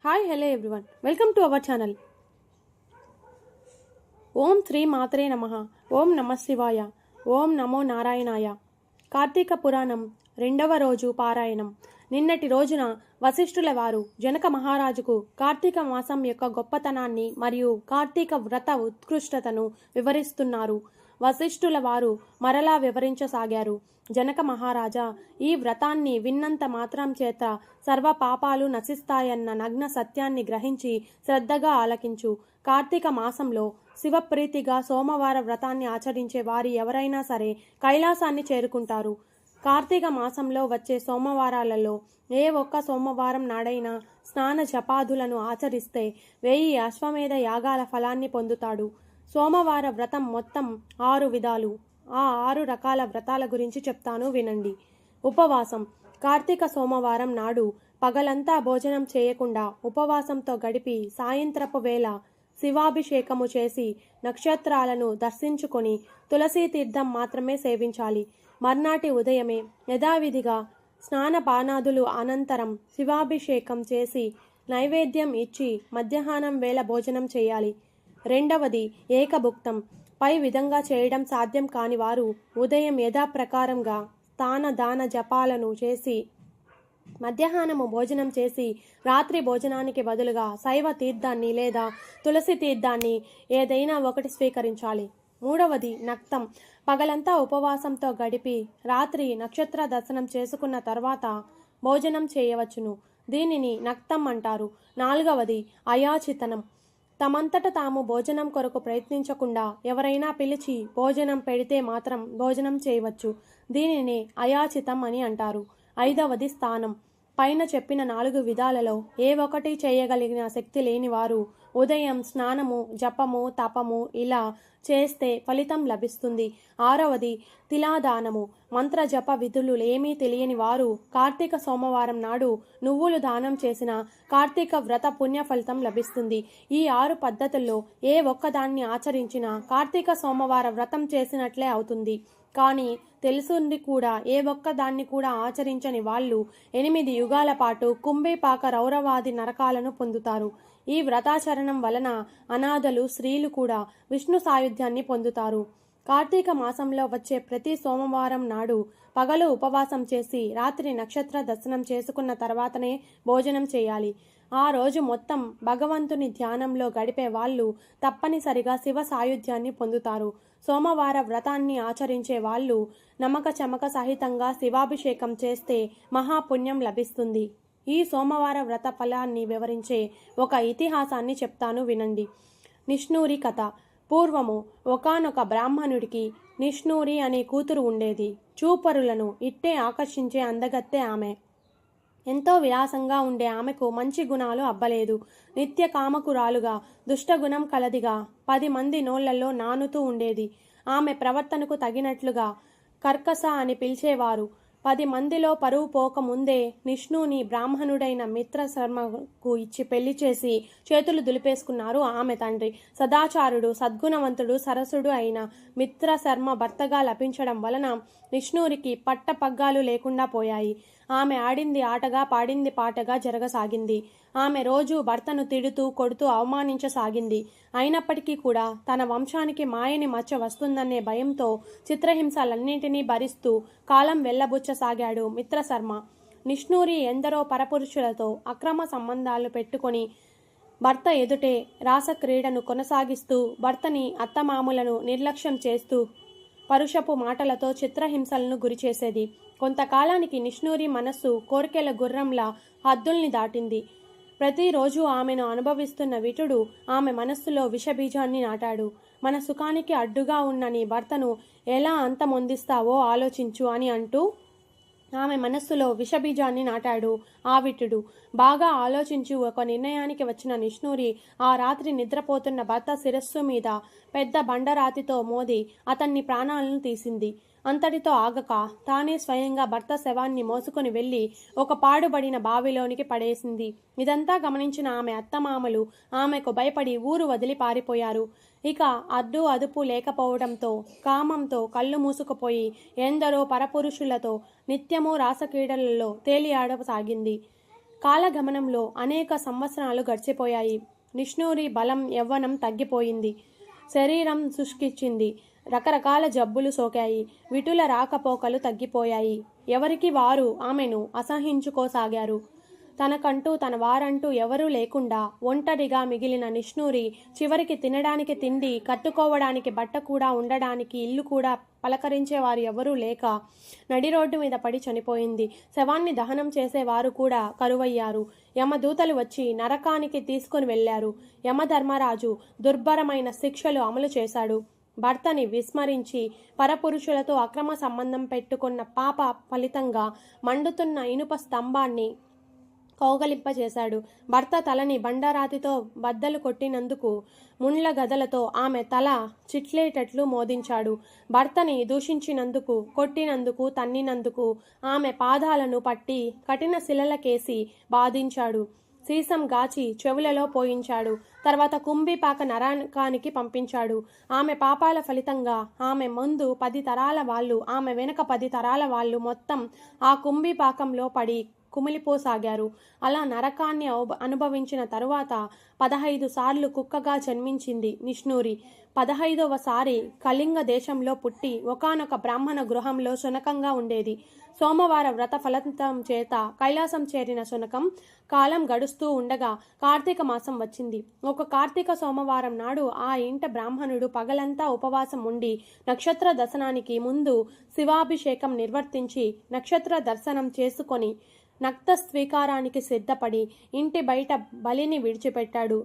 Hi hello everyone, welcome to our channel. ఓం శ్రీ మాత్రే నమః. ఓం నమ శివాయ. ఓం నమో నారాయణాయ. కార్తీక పురాణం 2వ రోజు పారాయణం. నిన్నటి రోజున వశిష్ఠుల వారు జనక మహారాజుకు కార్తీక మాసం యొక్క గొప్పతనాన్ని మరియు కార్తీక వ్రత ఉత్కృష్టతను వివరిస్తున్నారు. వశిష్ఠుల వారు మరలా వివరించసాగారు. జనక మహారాజా, ఈ వ్రతాన్ని విన్నంత మాత్రం చేత సర్వ పాపాలు నశిస్తాయన్న నగ్న సత్యాన్ని గ్రహించి శ్రద్ధగా ఆలకించు. కార్తీక మాసంలో శివప్రీతిగా సోమవార వ్రతాన్ని ఆచరించే వారి ఎవరైనా సరే కైలాసాన్ని చేరుకుంటారు. కార్తీక మాసంలో వచ్చే సోమవారాలలో ఏ ఒక్క సోమవారం నాడైనా స్నాన జపాదులను ఆచరిస్తే 1000 అశ్వమేధ యాగాల ఫలాన్ని పొందుతాడు. సోమవార వ్రతం మొత్తం 6 విధాలు. ఆ 6 రకాల వ్రతాల గురించి చెప్తాను, వినండి. ఉపవాసం. కార్తీక సోమవారం నాడు పగలంతా భోజనం చేయకుండా ఉపవాసంతో గడిపి సాయంత్రపు వేళ శివాభిషేకము చేసి నక్షత్రాలను దర్శించుకొని తులసీ తీర్థం మాత్రమే సేవించాలి. మర్నాటి ఉదయమే యథావిధిగా స్నానపానాదులు అనంతరం శివాభిషేకం చేసి నైవేద్యం ఇచ్చి మధ్యాహ్నం వేళ భోజనం చేయాలి. 2వది ఏకభుక్తం. పై విధంగా చేయడం సాధ్యం కాని వారు ఉదయం యథాప్రకారంగా స్థాన దాన జపాలను చేసి మధ్యాహ్నము భోజనం చేసి రాత్రి భోజనానికి బదులుగా శైవ తీర్థాన్ని లేదా తులసి తీర్థాన్ని ఏదైనా ఒకటి స్వీకరించాలి. 3వది నక్తం. పగలంతా ఉపవాసంతో గడిపి రాత్రి నక్షత్ర దర్శనం చేసుకున్న తర్వాత భోజనం చేయవచ్చును. దీనిని నక్తం అంటారు. 4వది అయాచితనం. తమంతట తాము భోజనం కొరకు ప్రయత్నించకుండా ఎవరైనా పిలిచి భోజనం పెడితే మాత్రం భోజనం చేయవచ్చు. దీనిని అయాచితం అని అంటారు. 5వది స్థానం. పైన చెప్పిన 4 విధాలలో ఏ ఒక్కటి చేయగలిగిన శక్తి లేని వారు ఉదయం స్నానము, జపము, తపము ఇలా చేస్తే ఫలితం లభిస్తుంది. 6వది తిలాదానము. మంత్ర జప విధులు ఏమీ తెలియని వారు కార్తీక సోమవారం నాడు నువ్వులు దానం చేసిన కార్తీక వ్రత పుణ్య ఫలితం లభిస్తుంది. ఈ 6 పద్ధతుల్లో ఏ ఒక్కదాన్ని ఆచరించినా కార్తీక సోమవార వ్రతం చేసినట్లే అవుతుంది. కానీ తెలుసుంది కూడా ఏ ఒక్క దాన్ని కూడా ఆచరించని వాళ్ళు 8 యుగాల పాటు కుంభీపాక రౌరవాది నరకాలను పొందుతారు. ఈ వ్రతాచరణం వలన అనాథలు, స్త్రీలు కూడా విష్ణు సాయుధ్యాన్ని పొందుతారు. కార్తీక మాసంలో వచ్చే ప్రతి సోమవారం నాడు పగలు ఉపవాసం చేసి రాత్రి నక్షత్ర దర్శనం చేసుకున్న తర్వాతనే భోజనం చేయాలి. ఆ రోజు మొత్తం భగవంతుని ధ్యానంలో గడిపే వాళ్ళు తప్పనిసరిగా శివ సాయుధ్యాన్ని పొందుతారు. సోమవార వ్రతాన్ని ఆచరించే వాళ్ళు నమక చమక సహితంగా శివాభిషేకం చేస్తే మహాపుణ్యం లభిస్తుంది. ఈ సోమవార వ్రత ఫలాన్ని వివరించే ఒక ఇతిహాసాన్ని చెప్తాను, వినండి. నిష్ణూరి కథ. పూర్వము ఒకానొక బ్రాహ్మణుడికి నిష్ణూరి అనే కూతురు ఉండేది. చూపరులను ఇట్టే ఆకర్షించే అందగత్తె ఆమె. ఎంతో విలాసంగా ఉండే ఆమెకు మంచి గుణాలు అబ్బలేదు. నిత్య కామకురాలుగా దుష్టగుణం కలదిగా 10 మంది నోళ్లలో నానుతూ ఉండేది. ఆమె ప్రవర్తనకు తగినట్లుగా కర్కస అని పిలిచేవారు. 10 మందిలో పరువు పోక ముందే నిష్ణుని బ్రాహ్మణుడైన మిత్రశర్మకు ఇచ్చి పెళ్లి చేసి చేతులు దులిపేసుకున్నారు ఆమె తండ్రి. సదాచారుడు, సద్గుణవంతుడు, సరసుడు అయిన మిత్రశర్మ భర్తగా లభించడం వలన నిష్ణూరికి పట్టపగ్గాలు లేకుండా పోయాయి. ఆమె ఆడింది ఆటగా, పాడింది పాటగా జరగసాగింది. ఆమె రోజు భర్తను తిడుతూ కొడుతూ అవమానించసాగింది. అయినప్పటికీ కూడా తన వంశానికి మాయని మచ్చ వస్తుందనే భయంతో చిత్రహింసలన్నింటినీ భరిస్తూ కాలం వెళ్లబుచ్చసాగాడు మిత్రశర్మ. నిష్ణూరి ఎందరో పరపురుషులతో అక్రమ సంబంధాలు పెట్టుకొని భర్త ఎదుటే రాసక్రీడను కొనసాగిస్తూ భర్తని అత్తమామలను నిర్లక్ష్యం చేస్తూ పరుషపు మాటలతో చిత్రహింసలను గురిచేసేది. కొంతకాలానికి నిష్ణూరి మనస్సు కోరికెల గుర్రంలా హద్దుల్ని దాటింది. ప్రతిరోజు ఆమెను అనుభవిస్తున్న విటుడు ఆమె మనస్సులో విషబీజాన్ని నాటాడు. మన సుఖానికి అడ్డుగా ఉన్న నీ భర్తను ఎలా అంతమొందిస్తావో ఆలోచించు అని అంటూ ఆమె మనస్సులో విషబీజాన్ని నాటాడు ఆ విటుడు. బాగా ఆలోచించి ఒక నిర్ణయానికి వచ్చిన నిష్ణూరి ఆ రాత్రి నిద్రపోతున్న భర్త శిరస్సు మీద పెద్ద బండరాతితో మోది అతన్ని ప్రాణాలను తీసింది. అంతటితో ఆగక తానే స్వయంగా భర్త శవాన్ని మోసుకొని వెళ్లి ఒక పాడుబడిన బావిలోనికి పడేసింది. ఇదంతా గమనించిన ఆమె అత్తమామలు ఆమెకు భయపడి ఊరు వదిలి పారిపోయారు. ఇక అడ్డు అదుపు లేకపోవడంతో కామంతో కళ్ళు మూసుకుపోయి ఎందరో పరపురుషులతో నిత్యము రాసక్రీడలలో తేలియాడసాగింది. కాలగమనంలో అనేక సంవత్సరాలు గడిచిపోయాయి. నిష్ణూరి బలం యవ్వనం తగ్గిపోయింది. శరీరం శుష్కించింది. రకరకాల జబ్బులు సోకాయి. విటుల రాకపోకలు తగ్గిపోయాయి. ఎవరికి వారు ఆమెను అసహించుకోసాగారు. తనకంటూ తన వారంటూ ఎవరూ లేకుండా ఒంటరిగా మిగిలిన నిష్ణూరి చివరికి తినడానికి తిండి, కట్టుకోవడానికి బట్ట కూడా, ఉండడానికి ఇల్లు కూడా, పలకరించేవారు ఎవరూ లేక నడి రోడ్డు మీద పడి చనిపోయింది. శవాన్ని దహనం చేసేవారు కూడా కరువయ్యారు. యమదూతలు వచ్చి నరకానికి తీసుకుని వెళ్లారు. యమధర్మరాజు దుర్భరమైన శిక్షలు అమలు చేశాడు. భర్తని విస్మరించి పరపురుషులతో అక్రమ సంబంధం పెట్టుకున్న పాప ఫలితంగా మండుతున్న ఇనుప స్తంభాన్ని కౌగలింపచేశాడు. భర్త తలని బండరాతితో బద్దలు కొట్టినందుకు ముండ్ల గదలతో ఆమె తల చిట్లేటట్లు మోదించాడు. భర్తని దూషించినందుకు, కొట్టినందుకు, తన్నినందుకు ఆమె పాదాలను పట్టి కఠిన శిలలకేసి బాధించాడు. సీసం గాచి చెవులలో పోయించాడు. తర్వాత కుంభిపాక నరకానికి పంపించాడు. ఆమె పాపాల ఫలితంగా ఆమె ముందు 10 తరాల వాళ్ళు, ఆమె వెనుక 10 తరాల వాళ్ళు మొత్తం ఆ కుంభిపాకంలో పడి కుమిలిపోసాగారు. అలా నరకాన్ని అనుభవించిన తరువాత 15 సార్లు కుక్కగా జన్మించింది నిష్ణూరి. 15వ సారి కళింగ దేశంలో పుట్టి ఒకానొక బ్రాహ్మణ గృహంలో శునకంగా ఉండేది. సోమవార వ్రత ఫలితం చేత కైలాసం చేరిన శునకం కాలం గడుస్తూ ఉండగా కార్తీక మాసం వచ్చింది. ఒక కార్తీక సోమవారం నాడు ఆ ఇంట బ్రాహ్మణుడు పగలంతా ఉపవాసం ఉండి నక్షత్ర దర్శనానికి ముందు శివాభిషేకం నిర్వర్తించి నక్షత్ర దర్శనం చేసుకొని నక్త స్వీకారానికి సిద్ధపడి ఇంటి బయట బలిని విడిచిపెట్టాడు.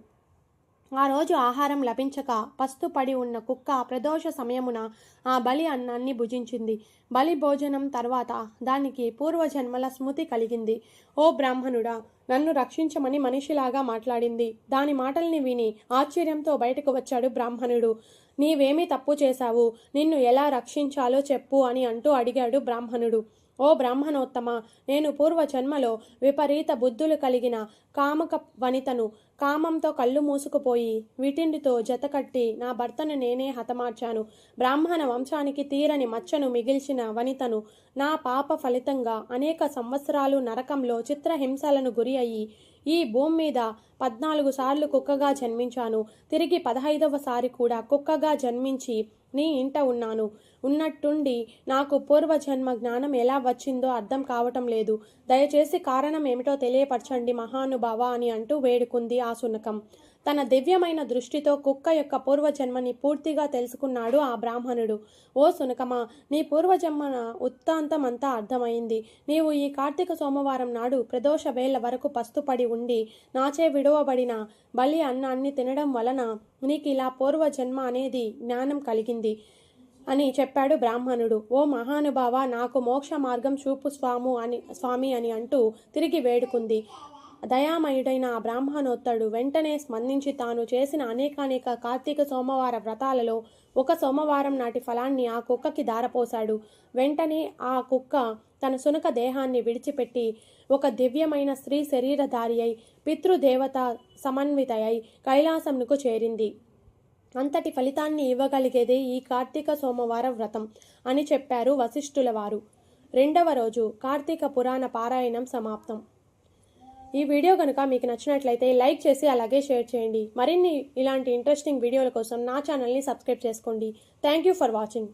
ఆ రోజు ఆహారం లభించక పస్తుపడి ఉన్న కుక్క ప్రదోష సమయమున ఆ బలి అన్నాన్ని భుజించింది. బలి భోజనం తర్వాత దానికి పూర్వజన్మల స్మృతి కలిగింది. ఓ బ్రాహ్మణుడా, నన్ను రక్షించమని మనిషిలాగా మాట్లాడింది. దాని మాటల్ని విని ఆశ్చర్యంతో బయటకు వచ్చాడు బ్రాహ్మణుడు. నీవేమీ తప్పు చేశావు, నిన్ను ఎలా రక్షించాలో చెప్పు అని అంటూ అడిగాడు బ్రాహ్మణుడు. ఓ బ్రాహ్మణోత్తమ, నేను పూర్వజన్మలో విపరీత బుద్ధులు కలిగిన కామక వనితను. కామంతో కళ్ళు మూసుకుపోయి వీటిండితో జతకట్టి నా భర్తను నేనే హతమార్చాను. బ్రాహ్మణ వంశానికి తీరని మచ్చను మిగిల్చిన వనితను. నా పాప ఫలితంగా అనేక సంవత్సరాలు నరకంలో చిత్రహింసలను గురి అయ్యి ఈ భూమి మీద 14 సార్లు కుక్కగా జన్మించాను. తిరిగి 15వ సారి కూడా కుక్కగా జన్మించి నీ ఇంట ఉన్నాను. ఉన్నట్టుండి నాకు పూర్వజన్మ జ్ఞానం ఎలా వచ్చిందో అర్థం కావటం లేదు. దయచేసి కారణం ఏమిటో తెలియపరచండి మహానుభావ అని అంటూ వేడుకుంది ఆ శునకం. తన దివ్యమైన దృష్టితో కుక్క యొక్క పూర్వజన్మని పూర్తిగా తెలుసుకున్నాడు ఆ బ్రాహ్మణుడు. ఓ శునకమా, నీ పూర్వజన్మ వృత్తాంతం అంతా అర్థమైంది. నీవు ఈ కార్తీక సోమవారం నాడు ప్రదోష వేళ వరకు పస్తుపడి ఉండి నాచే విడువబడిన బలి అన్నాన్ని తినడం వలన నీకు ఇలా పూర్వజన్మ అనేది జ్ఞానం కలిగింది అని చెప్పాడు బ్రాహ్మణుడు. ఓ మహానుభావ, నాకు మోక్ష మార్గం చూపు స్వామి అని అంటూ తిరిగి వేడుకుంది. దయామయుడైన ఆ బ్రాహ్మణోత్తడు వెంటనే స్పందించి తాను చేసిన అనేకానేక కార్తీక సోమవార వ్రతాలలో ఒక సోమవారం నాటి ఫలాన్ని ఆ కుక్కకి దారపోశాడు. వెంటనే ఆ కుక్క తన శునక దేహాన్ని విడిచిపెట్టి ఒక దివ్యమైన స్త్రీ శరీరధారి అయి పితృదేవత సమన్వితయై కైలాసంకు చేరింది. అంతటి ఫలితాన్ని ఇవ్వగలిగేదే ఈ కార్తీక సోమవార వ్రతం అని చెప్పారు వశిష్ఠుల వారు. 2వ రోజు కార్తీక పురాణ పారాయణం సమాప్తం. ఈ వీడియో కనుక మీకు నచ్చినట్లయితే లైక్ చేసి అలాగే షేర్ చేయండి. మరిన్ని ఇలాంటి ఇంట్రెస్టింగ్ వీడియోల కోసం నా ఛానల్ని సబ్స్క్రైబ్ చేసుకోండి. Thank you for watching.